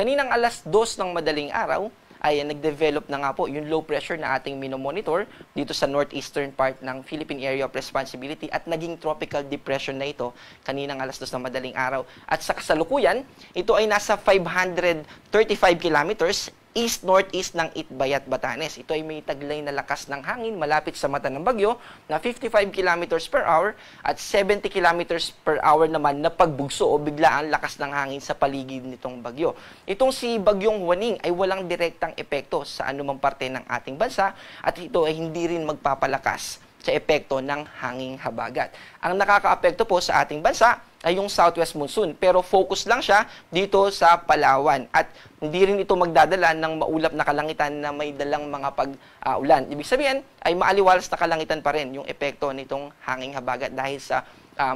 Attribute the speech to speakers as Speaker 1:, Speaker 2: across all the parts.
Speaker 1: Kaninang alas 2 ng madaling araw, ay nag-develop na nga po yung low pressure na ating minomonitor dito sa northeastern part ng Philippine Area of Responsibility at naging tropical depression na ito kaninang alas 2 ng madaling araw. At sa kasalukuyan, ito ay nasa 535 kilometers east-northeast ng Itbayat, Batanes. Ito ay may taglay na lakas ng hangin malapit sa mata ng bagyo na 55 kilometers per hour at 70 kilometers per hour naman na pagbugso o biglaan lakas ng hangin sa paligid nitong bagyo. Itong si Bagyong Huaning ay walang direktang epekto sa anumang parte ng ating bansa at ito ay hindi rin magpapalakas sa epekto ng hanging habagat. Ang nakakaapekto po sa ating bansa ay yung southwest monsoon, pero focus lang siya dito sa Palawan at hindi rin ito magdadala ng maulap na kalangitan na may dalang mga pag-ulan. Ibig sabihin ay maaliwalas na kalangitan pa rin yung epekto nitong hanging habagat dahil sa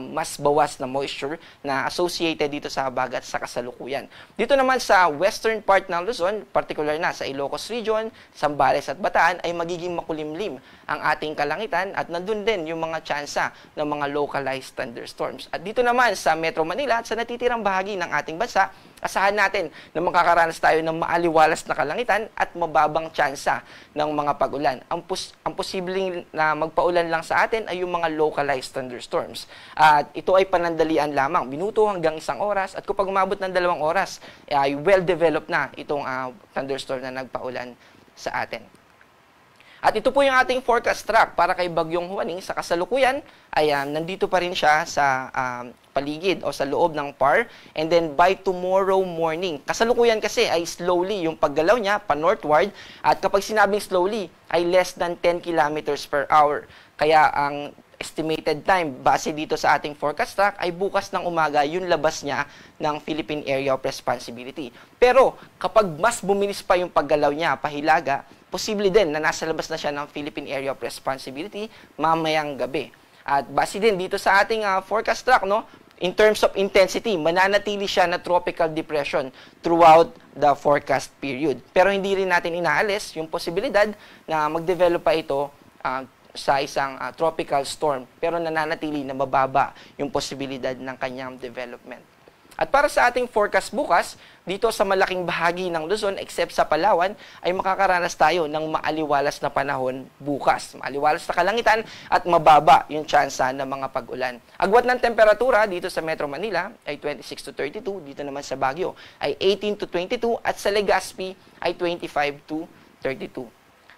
Speaker 1: mas bawas na moisture na associated dito sa habagat sa kasalukuyan. Dito naman sa western part ng Luzon, particular na sa Ilocos Region, Zambales at Bataan, ay magiging makulimlim ang ating kalangitan at nandun din yung mga tsansa ng mga localized thunderstorms. At dito naman sa Metro Manila at sa natitirang bahagi ng ating bansa, asahan natin na makakaranas tayo ng maaliwalas na kalangitan at mababang tsansa ng mga pag-ulan. Ang posibleng na magpaulan lang sa atin ay yung mga localized thunderstorms. At ito ay panandalian lamang, minuto hanggang 1 oras. At kapag umabot ng 2 oras, ay well-developed na itong thunderstorm na nagpaulan sa atin. At ito po yung ating forecast track para kay Bagyong Huaning. Sa kasalukuyan ay nandito pa rin siya sa paligid o sa loob ng PAR. And then by tomorrow morning, kasalukuyan kasi ay slowly yung paggalaw niya pa-northward. At kapag sinabing slowly, ay less than 10 kilometers per hour. Kaya ang estimated time base dito sa ating forecast track ay bukas ng umaga yung labas niya ng Philippine Area of Responsibility. Pero kapag mas bumilis pa yung paggalaw niya pahilaga, posible din na nasa labas na siya ng Philippine Area of Responsibility mamayang gabi. At base din dito sa ating forecast track, no, in terms of intensity, mananatili siya na tropical depression throughout the forecast period. Pero hindi rin natin inaalis yung posibilidad na mag-develop pa ito sa isang tropical storm, pero nananatili na mababa yung posibilidad ng kanyang development. At para sa ating forecast bukas, dito sa malaking bahagi ng Luzon, except sa Palawan, ay makakaranas tayo ng maaliwalas na panahon bukas. Maaliwalas na kalangitan at mababa yung tsansa ng mga pag-ulan. Agwat ng temperatura dito sa Metro Manila ay 26 to 32, dito naman sa Baguio ay 18 to 22, at sa Legazpi ay 25 to 32.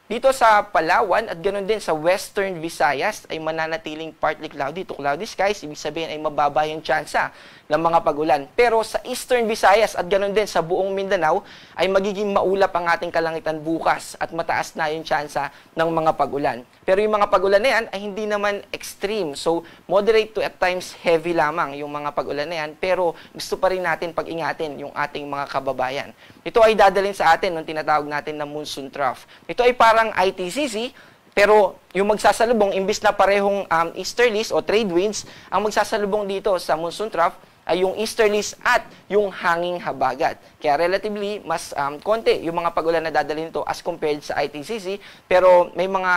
Speaker 1: Dito sa Palawan at ganoon din sa Western Visayas ay mananatiling partly cloudy to cloudy skies. Ibig sabihin ay mababa yung tsansa ng mga pag-ulan. Pero sa Eastern Visayas at ganoon din sa buong Mindanao ay magiging maulap ang ating kalangitan bukas at mataas na yung tsansa ng mga pag-ulan. Pero yung mga pag-ulan na yan ay hindi naman extreme. So moderate to at times heavy lamang yung mga pag-ulan na yan. Pero gusto pa rin natin pag-ingatin yung ating mga kababayan. Ito ay dadalhin sa atin ng tinatawag natin na monsoon trough. Ito ay parang ITCC, pero yung magsasalubong, imbis na parehong easterlies o trade winds, ang magsasalubong dito sa monsoon trough ay yung easterlies at yung hanging habagat. Kaya relatively, mas konti yung mga pag-ulan na dadalhin nito as compared sa ITCC, pero may mga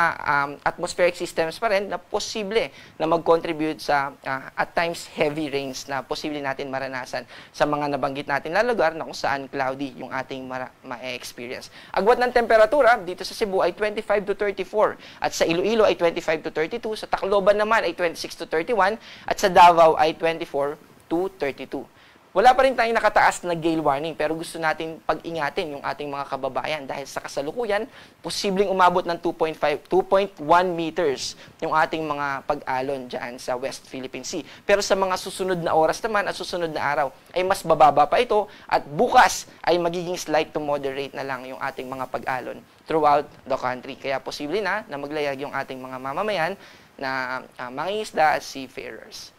Speaker 1: atmospheric systems pa rin na posible na mag-contribute sa at times heavy rains na posible natin maranasan sa mga nabanggit natin na lugar na kung saan cloudy yung ating ma-experience. Agwat ng temperatura, dito sa Cebu ay 25 to 34, at sa Iloilo ay 25 to 32, sa Tacloban naman ay 26 to 31, at sa Davao ay 24 to 32. Wala pa rin tayong nakataas na gale warning, pero gusto natin pag-ingatin yung ating mga kababayan dahil sa kasalukuyan, posibleng umabot ng 2.1 meters yung ating mga pag-alon dyan sa West Philippine Sea. Pero sa mga susunod na oras naman at susunod na araw ay mas bababa pa ito, at bukas ay magiging slight to moderate na lang yung ating mga pag-alon throughout the country. Kaya posible na maglayag yung ating mga mamamayan na mangingisda at seafarers.